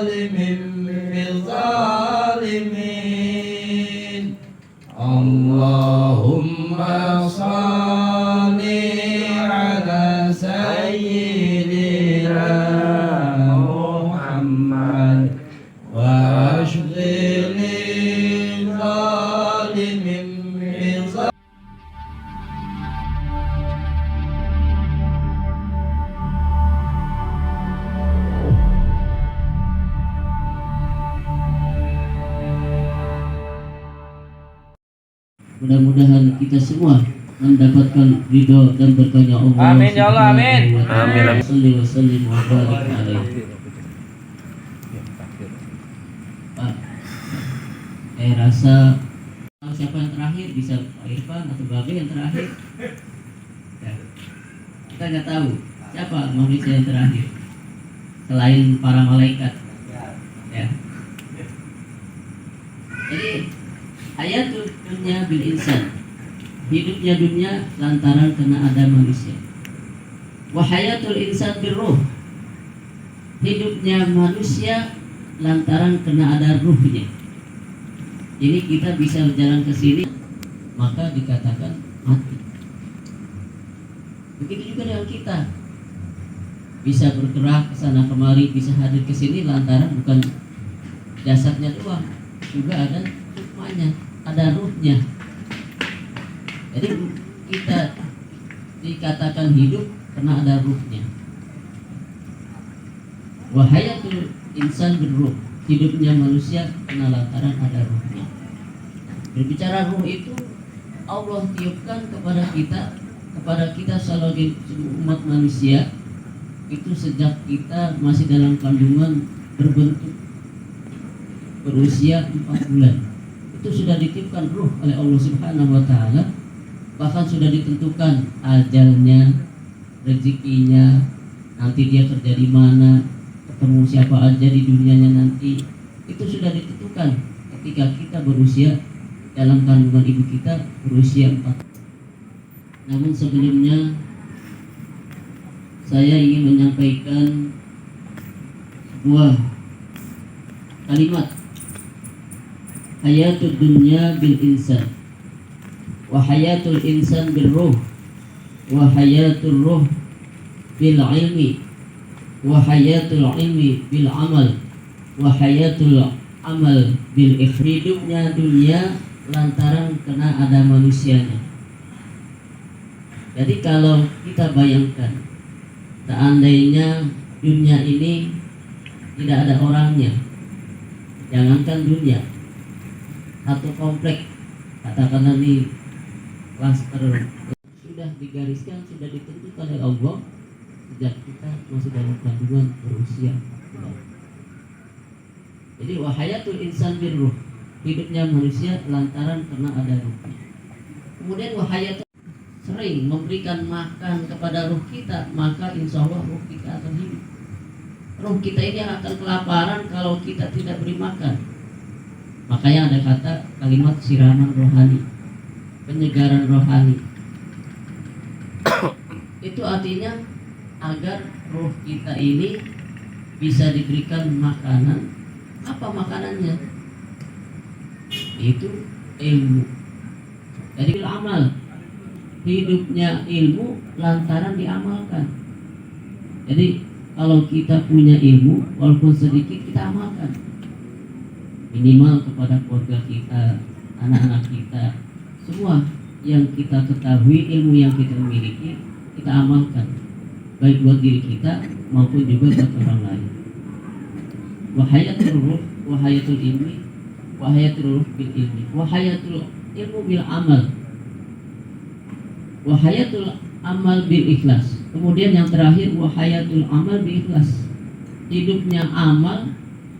ظالم بالظالمين اللهم صل على سيدنا محمد واشغل الظالم بالظالم. Mudah-mudahan kita semua mendapatkan ridho dan berkahnya Allah. Amin ya Allah, amin. Amin. Salli wa sallim wa barik alaihi. Pak, saya rasa siapa yang terakhir, bisa Pak Irfan atau Babe yang terakhir? Ya. Kita nggak tahu siapa manusia yang terakhir selain para malaikat. Ya. Jadi hayatul dunya bil insan, hidupnya dunia lantaran kena ada manusia. Wa hayatul insan bil ruh, hidupnya manusia lantaran kena ada ruhnya. Jadi kita bisa berjalan ke sini maka dikatakan mati. Begitu juga dengan kita, bisa bergerak ke sana kemari, bisa hadir ke sini lantaran bukan jasadnya doang, juga ada hikmahnya, ada ruhnya. Jadi kita dikatakan hidup karena ada ruhnya. Wahayatul insan berruh, hidupnya manusia karena lantaran ada ruhnya. Berbicara ruh itu Allah tiupkan kepada kita sebagai umat manusia itu sejak kita masih dalam kandungan berbentuk berusia 4 bulan. Itu sudah ditiupkan ruh oleh Allah Subhanahu wa taala, bahkan sudah ditentukan ajalnya, rezekinya, nanti dia kerja di mana, ketemu siapa aja di dunianya nanti. Itu sudah ditentukan ketika kita berusia dalam kandungan ibu kita berusia 4. Namun sebelumnya saya ingin menyampaikan sebuah kalimat. Hayatud dunya bil insan wa hayatul insan bil ruh wa hayatul ruh bil ilmi wa hayatul ilmi bil amal wa hayatul amal bil ikhlas. Hidupnya dunia lantaran kena ada manusianya. Jadi kalau kita bayangkan seandainya dunia ini tidak ada orangnya, jangankan dunia, satu komplek, katakanlah di klaster sudah digariskan, sudah ditentukan oleh Allah sejak kita masih dalam kandungan berusia. Jadi wahayatul insan birruh, hidupnya manusia lantaran karena ada ruhnya. Kemudian wahayatul, sering memberikan makan kepada ruh kita, maka insya Allah ruh kita akan hidup. Ruh kita ini akan kelaparan kalau kita tidak beri makan. Makanya ada kata kalimat siraman rohani, penyegaran rohani. Itu artinya agar ruh kita ini bisa diberikan makanan. Apa makanannya? Itu ilmu. Jadi amal, hidupnya ilmu lantaran diamalkan. Jadi kalau kita punya ilmu, walaupun sedikit kita amalkan. Minimal kepada keluarga kita, anak-anak kita, semua yang kita ketahui, ilmu yang kita miliki, kita amalkan, baik buat diri kita maupun juga buat orang lain. Wahayatul ruh, wahayatul ilmi, wahayatul ruh bil ilmi, wahayatul ilmu bil amal, wahayatul amal bil ikhlas. Kemudian yang terakhir wahayatul amal bil ikhlas, hidupnya amal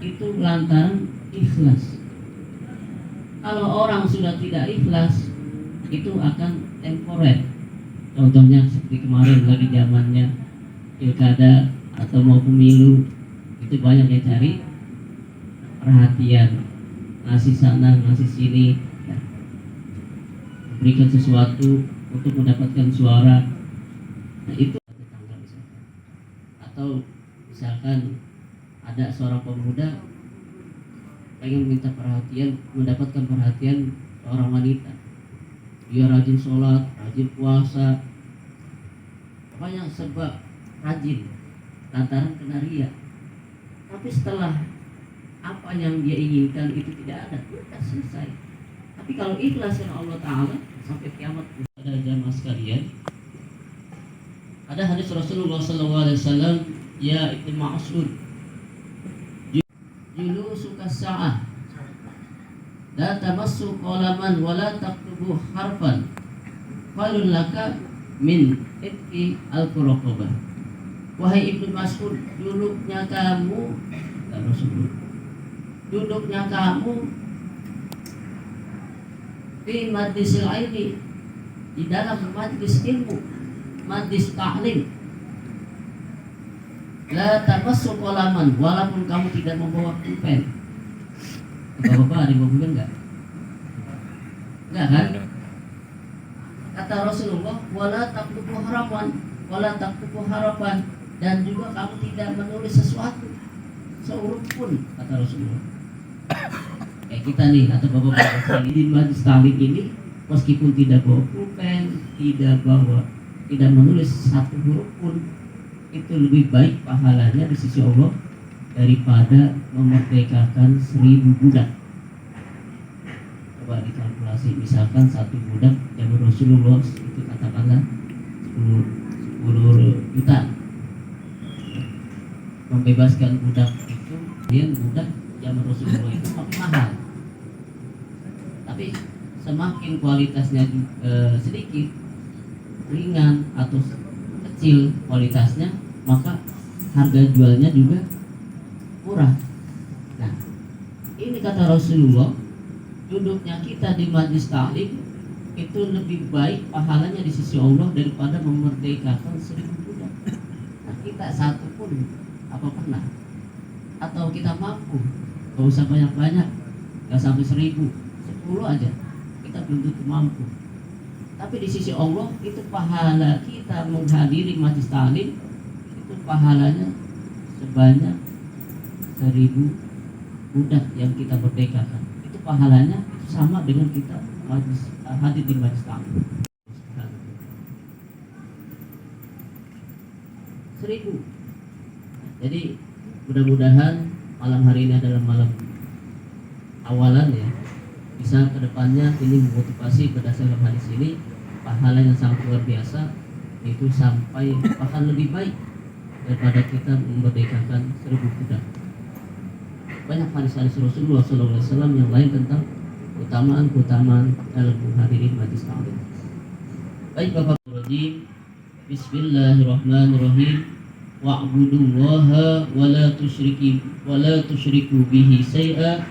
itu lantaran ikhlas. Kalau orang sudah tidak ikhlas, itu akan temporer. Contohnya seperti kemarin lagi zamannya pilkada atau mau pemilu, itu banyak yang cari perhatian, ngasih sana, ngasih sini, ya. Berikan sesuatu untuk mendapatkan suara. Nah itu tetangga misalkan. Atau misalkan Ada seorang pemuda pengen minta perhatian, mendapatkan perhatian seorang wanita. Dia rajin sholat, rajin puasa, pokoknya serba rajin, lantaran kena ria. Tapi setelah apa yang dia inginkan itu tidak ada, sudah selesai. Tapi kalau ikhlas dengan Allah Ta'ala sampai kiamat. Ada jamaah sekalian, ada hadis Rasulullah SAW, ya Ibnu Mas'ud, julusuka sa'ah la tamassu qalaman wa la taktubu harfan falun laka min itqi al-quraqabah. Wahai Ibnu Mas'ud, duduknya kamu, Rasulullah, duduknya kamu di majlisil ilmi, di dalam majlis ilmu, majlis ta'lim, la tamassu qalaman, walaupun kamu tidak membawa pulpen. Bapak-bapak ada bawa pulpen enggak? Enggak kan? Kata Rasulullah, wala taktubu harapan, dan juga kamu tidak menulis sesuatu sehuruf pun, kata Rasulullah. Kayak kita nih atau bapak-bapak di majlis ta'lim ini, meskipun tidak bawa pulpen, tidak menulis satu huruf pun, itu lebih baik pahalanya di sisi Allah daripada memerdekakan 1000 budak. Coba dikalkulasi, misalkan satu budak zaman Rasulullah itu katakanlah 10 juta. Membebaskan budak itu, dia budak zaman Rasulullah itu makin mahal. Tapi semakin kualitasnya sedikit, ringan atau kecil kualitasnya, maka harga jualnya juga murah. Nah, ini kata Rasulullah, duduknya kita di majlis ta'lim itu lebih baik pahalanya di sisi Allah daripada memerdekakan 1000 budak. Nah, kita satu pun apa pernah, atau kita mampu, gak usah banyak-banyak, gak sampai 1000, 10 aja kita belum tentu mampu. Tapi di sisi Allah itu pahala kita menghadiri majlis ta'lim itu pahalanya sebanyak 1000 budak yang kita merdekakan. Itu pahalanya itu sama dengan kita hadir di majlis ta'lim. 1000. Jadi mudah-mudahan malam hari ini adalah malam awalan ya, bisa kedepannya ini memotivasi berdasarkan hadis ini, pahala yang sangat luar biasa, itu sampai bahkan lebih baik daripada kita memerdekakan 1000 budak. Banyak hadis-hadis Rasulullah SAW yang lain tentang keutamaan dalam menghadiri majlis ta'lim. Baik Bapak-Bapak, Bismillahirrahmanirrahim. Wa'budullaha wa la tusyriku bihi syai'a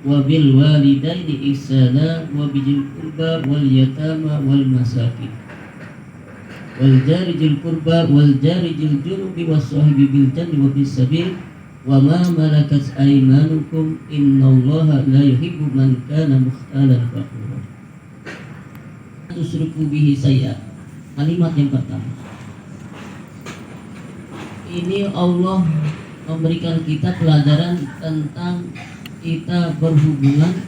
wa bil walidaini ihsana wa bijil qurba wal yatama wal masakin wal jari jil qurba wal jari jil junubi was sahibi bil janbi wa bis sabil wa ma malakat aymanukum innallaha la yuhibbu man kana mukhtalan fakhura. Tusyriku bihi syai'a, kalimat yang pertama. Ini Allah memberikan kita pelajaran tentang kita berhubungan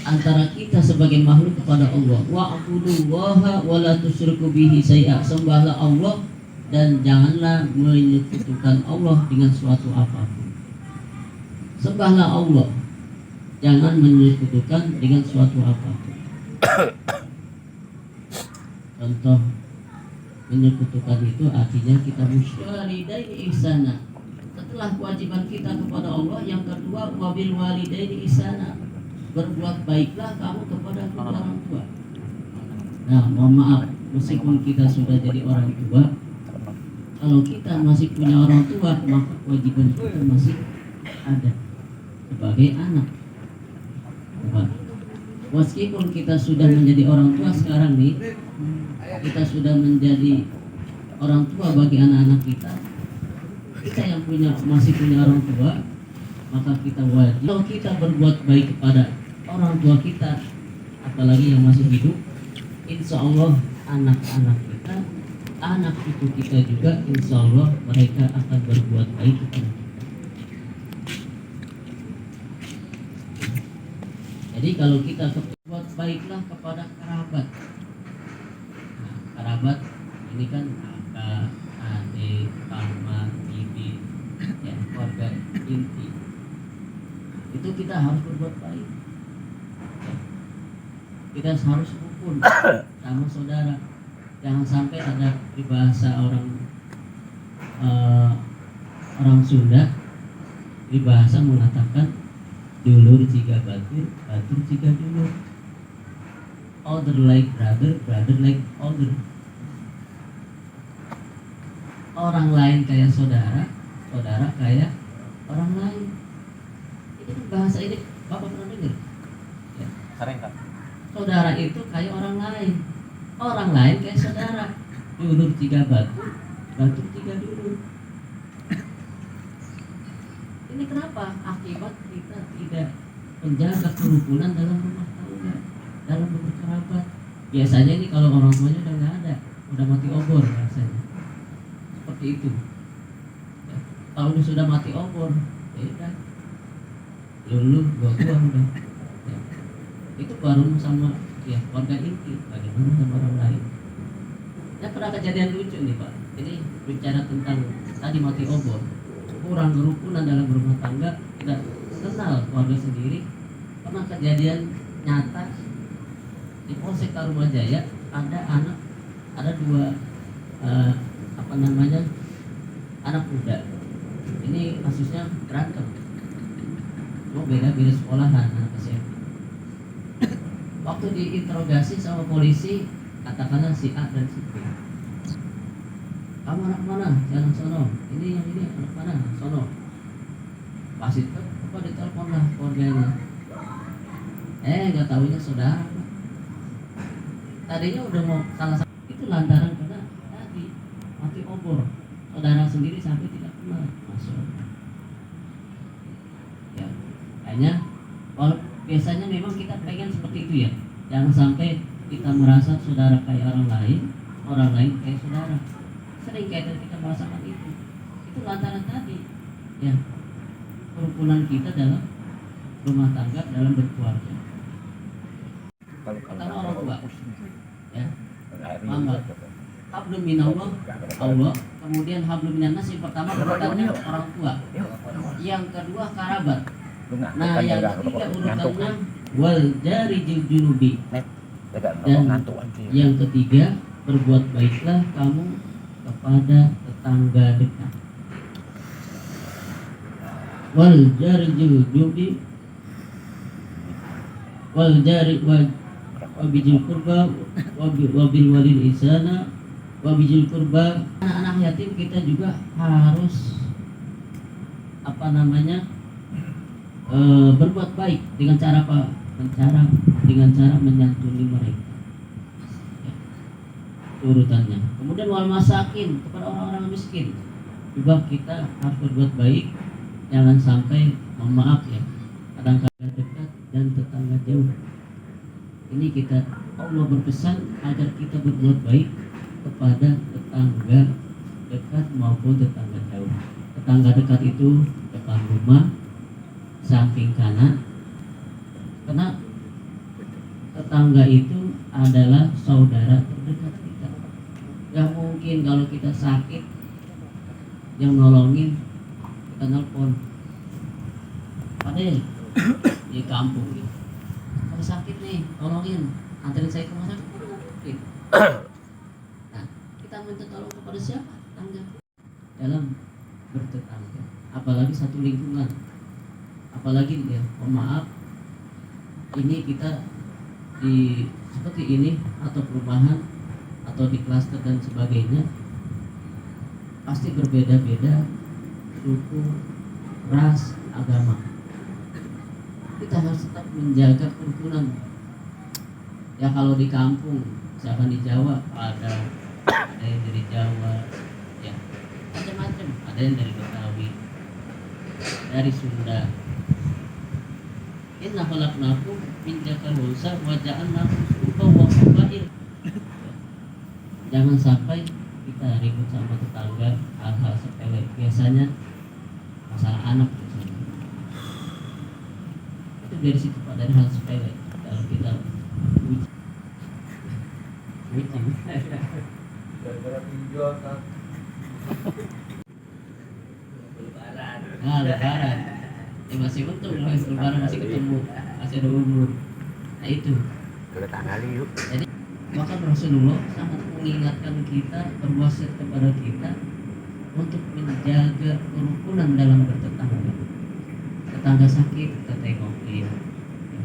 antara kita sebagai makhluk kepada Allah. Wa'budullaha wa la tusyriku bihi syai'a. Sembahlah Allah dan janganlah menyekutukan Allah dengan suatu apapun. Sembahlah Allah, jangan menyekutukan dengan suatu apapun. Contoh menyekutukan itu artinya kita musyridaini ihsana. Setelah kewajiban kita kepada Allah, yang kedua wabil walidaini ihsana, berbuat baiklah kamu kepada kedua orang tua. Nah, mohon maaf, meskipun kita sudah jadi orang tua, kalau kita masih punya orang tua, maka kewajiban kita masih ada sebagai anak. Meskipun kita sudah menjadi orang tua sekarang nih, kita sudah menjadi orang tua bagi anak-anak kita yang masih punya orang tua, maka kita wajib, kalau kita berbuat baik kepada orang tua kita, apalagi yang masih hidup, insya Allah anak-anak kita anak cucu kita juga insya Allah mereka akan berbuat baik kepada kita. Jadi kalau kita berbuat baiklah kepada kerabat. Nah, kerabat ini kan kakak, adik, paman, bibi, ya, keluarga inti. Itu kita harus berbuat baik. Ya. Kita harus rukun sama saudara. Jangan sampai ada di bahasa orang Sunda, di bahasa mengatakan dulur jika batur, batur jika dulur. Older like brother, brother like older. Orang lain kayak saudara, saudara kayak orang lain. Itu bahasa ini Bapak pernah dengar? Ya. Sering kan? Saudara itu kayak orang lain, orang lain kayak saudara. Dulur tiga batu, batu tiga dulur. Ini kenapa? Akibat kita tidak menjaga kerukunan dalam rumah tangga, dalam berkerabat. Biasanya ini kalau orang tuanya udah nggak ada, udah mati obor rasanya. Seperti itu. Ya. Kalau sudah mati obor, ya udah. Lulu, gua udah. Ya. Itu baru sama ya keluarga inti. Bagaimana sama orang lain? Ya pernah kejadian lucu nih Pak. Ini bicara tentang tadi mati obor. Kurang kerukunan dalam rumah tangga, tidak kenal keluarga sendiri. Pernah kejadian nyata di Polsek Tarumajaya ada dua anak muda. Ini kasusnya berantem. Oh beda sekolahan anak SMP. Waktu diinterogasi sama polisi, katakanlah si A dan si B. Kamu anak mana? Si anak sono. Ini anak mana? Sono. Pas itu apa ditelepon lah keluarganya. Nggak tahunya saudara. Tadinya udah mau salah satu itu lantaran karena tadi mati obor. Saudara sendiri sampai tidak kenal masuk. Ya, hanya kalau biasanya memang kita pengen seperti itu ya. Jangan sampai kita merasa saudara kayak orang lain kayak saudara. Sering kita merasakan itu. Itu lantaran tadi ya kerukunan kita dalam rumah tangga, dalam berkeluarga. Pertama orang tua ya mama hablum minallah Allah, kemudian hablum minannas. Yang pertama urutannya orang tua, yang kedua kerabat, nah yang ketiga urutannya wal jari junubi, dan yang ketiga berbuat baiklah kamu kepada tetangga dekat. Wal jari junubi wal jari wabijil kurba wabil walil isana wabijil kurba. Anak-anak yatim kita juga harus berbuat baik dengan cara apa? Dengan cara menyantuni mereka. Ya, urutannya. Kemudian wal masakin, kepada orang-orang miskin juga kita harus berbuat baik. Jangan sampai memaaf ya, kadang-kadang dekat dan tetangga jauh. Ini Allah berpesan agar kita berbuat baik kepada tetangga dekat maupun tetangga jauh. Tetangga dekat itu depan rumah, samping kanan. Karena tetangga itu adalah saudara terdekat kita. Gak mungkin kalau kita sakit yang nolongin kita nelpon. Padahal di kampung gitu. Kalau sakit nih, tolongin, anterin saya ke rumah sakit. Nah, kita minta tolong kepada siapa? Tetangga. Dalam bertetangga, apalagi satu lingkungan, apalagi ya, maaf, ini kita di seperti ini atau perumahan atau di klaster dan sebagainya, pasti berbeda-beda suku, ras, agama. Kita harus tetap menjaga kerukunan. Ya kalau di kampung, misalkan di Jawa ada yang dari Jawa, ya macam-macam. Ada yang dari Betawi, dari Sunda. Inna khalaqnakum min dzakarin wa unsa wa ja'alnakum syu'uban wa qabail. Jangan sampai kita ribut sama tetangga hal-hal sepele, biasanya masalah anak misalnya. Itu dari situ Pak, dari hal sepele kalau kita uji. Gara-gara pinjol kan. Nah, lebaran. Masih untung lebaran masih ketemu, masih ada umur. Nah itu. Jadi maka Rasulullah sangat mengingatkan kita, berwasiat kepada kita untuk menjaga kerukunan dalam bertetangga. Tetangga sakit kita tengokin, ya.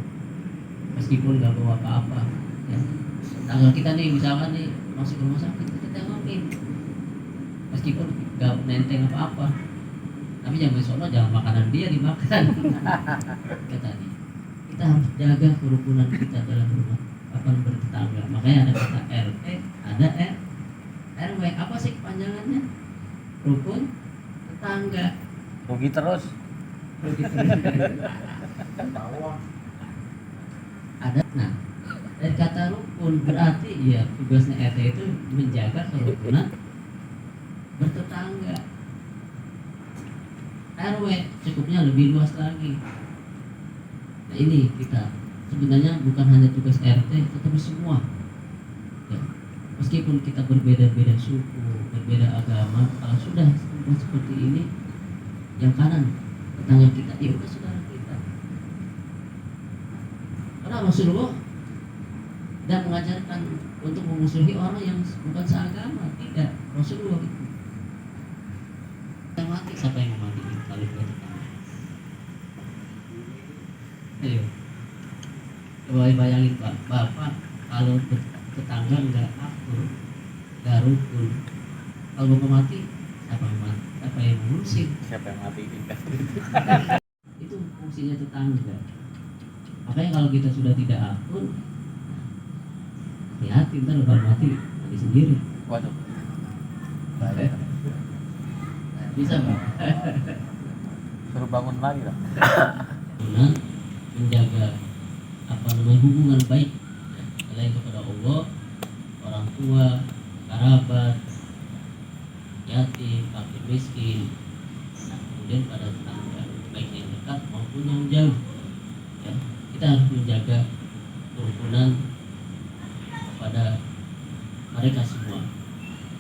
Meskipun nggak bawa apa-apa. Ya. Tetangga kita nih misalkan nih masuk rumah sakit kita tengokin, meskipun nggak nenteng apa-apa. Tapi jangan sono jangan makanan dia dimakan. Kata dia. Kita harus jaga kerukunan kita dalam rumah bertetangga. Makanya ada kata RT, ada RW. Apa sih kepanjangannya? Rukun tetangga. Rugi terus. Ada. Nah, dari kata rukun berarti ya tugasnya RT itu menjaga kerukunan bertetangga. RW cukupnya lebih luas lagi. Nah ini kita sebenarnya bukan hanya tugas RT tetapi semua ya. Meskipun kita berbeda-beda suku, berbeda agama, kalau sudah tempat seperti ini yang kanan tetangga kita, ya udah saudara kita. Karena Rasulullah tidak mengajarkan untuk memusuhi orang yang bukan seagama, tidak. Rasulullah itu yang mati, siapa yang mati kalau kita tetangga? Ayo, coba bayangin Pak, Bapak kalau tetangga nggak akur, nggak rukun, kalau Bapak mati, siapa yang mati? Siapa yang ngurusin? Siapa yang mati ini? Itu fungsinya tetangga. Makanya kalau kita sudah tidak akur, hati-hati ntar Bapak mati sendiri. Waduh. Bahaya. Bisa Pak? Suruh bangun lagi lah. Dengan menjaga hubungan baik selain kepada Allah, orang tua, kerabat, yatim, fakir miskin. Nah, kemudian pada tetangga baik yang dekat maupun yang jauh. Ya, kita harus menjaga kerukunan kepada mereka semua.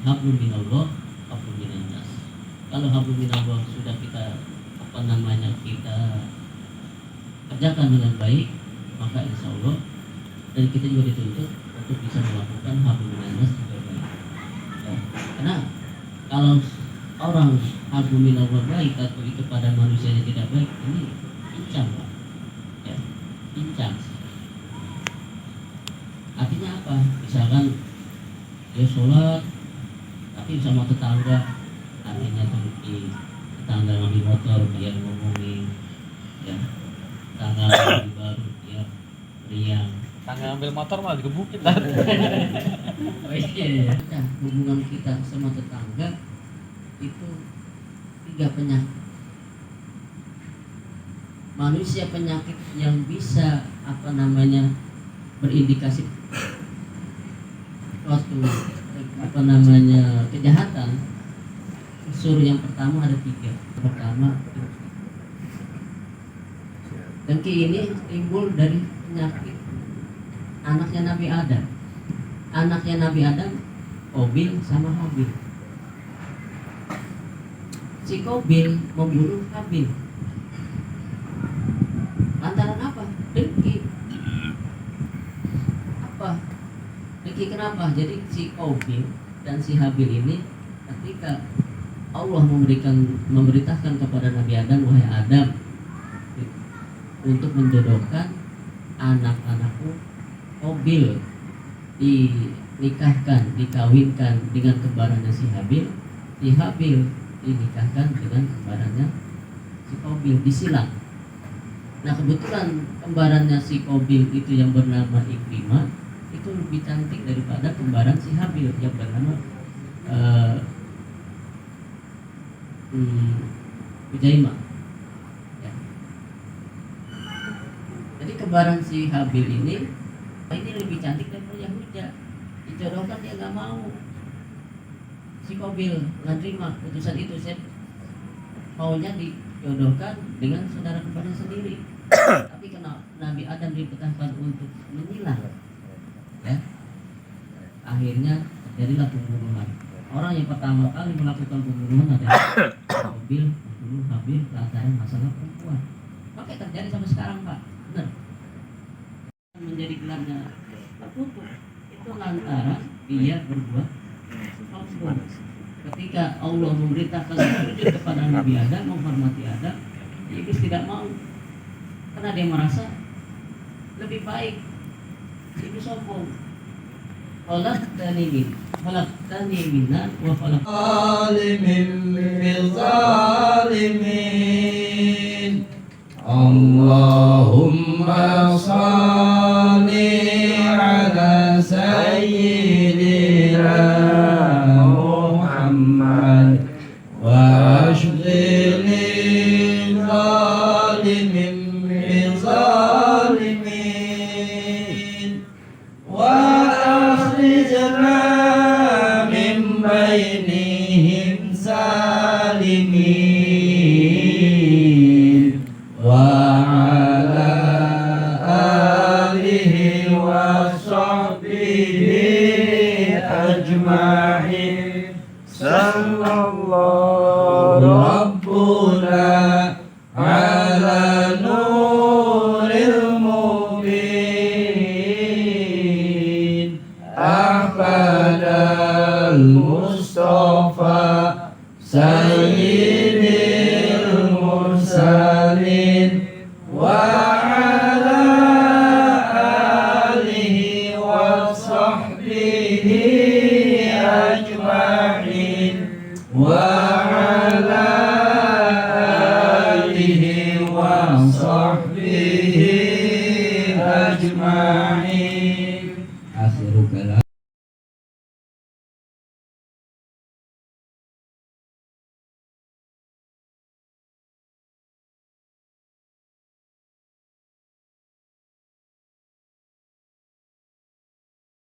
Hablum minallah, hablum minannas. Kalau hablum minallah sudah kita kita kerjakan dengan baik, maka insya Allah dan kita juga dituntut untuk bisa melakukan hablum minannas juga baik. Ya, karena kalau orang hablum minallah baik atau itu pada manusianya tidak baik, ini pincang Pak. Ya, pincang. Artinya apa? Misalkan dia sholat tapi sama tetangga, artinya tuh tetangga ngambil motor dia ngomongin, ya tetangga ngambil baru dia riang. Tangga ngambil motor malah digebukin lah. Oh iya. Nah, hubungan kita sama tetangga itu 3 penyakit. Manusia penyakit yang bisa berindikasi suatu kejahatan. Unsur yang pertama ada 3. Pertama, dengki ini timbul dari penyakit anaknya Nabi Adam. Anaknya Nabi Adam, Qabil sama Habil. Si Qabil membunuh Habil. Lantaran apa? Dengki. Apa? Dengki kenapa? Jadi si Qabil dan si Habil ini ketika Allah memberitakan kepada Nabi Adam, wahai Adam, untuk menjodohkan anak-anakku Qabil dinikahkan, dikawinkan dengan kembarannya si Habil, si Habil dinikahkan dengan kembarannya si Qabil, disilang. Nah kebetulan kembarannya si Qabil itu yang bernama Ikrimah itu lebih cantik daripada kembaran si Habil yang bernama Ujaimah. Ya. Jadi kembaran si Habil ini lebih cantik daripada Yahuda. Dijodohkan dia nggak mau. si Qabil nggak terima putusan itu, saya maunya dijodohkan dengan saudara kembarnya sendiri. Tapi karena Nabi Adam diperintahkan untuk menyilang, ya, akhirnya terjadilah pembunuhan. Orang yang pertama kali melakukan pembunuhan adalah Qabil membunuh Habil lantaran masalah perempuan. Makanya terjadi sampai sekarang, Pak. Benar. Menjadi gelarnya tertutup itu lantaran dia berbuat sombong. Ketika Allah memerintahkan sujud kepada Nabi Adam, menghormati Adam, iblis tidak mau karena dia merasa lebih baik. Iblis sombong. Khalaqtani minnar wa بالظالمين اللهم صل على سيدنا محمد واشغل الظالم بالظالمين وأخرجنا من بينهم سالمين وعلى آله وصحبه أجمعين صلى الله ربنا على نور المبين أحمد المصطفى سيد المرسلين وعلى آله وصحبه أجمعين وعلى آله وصحبه أجمعين. آخر كلام.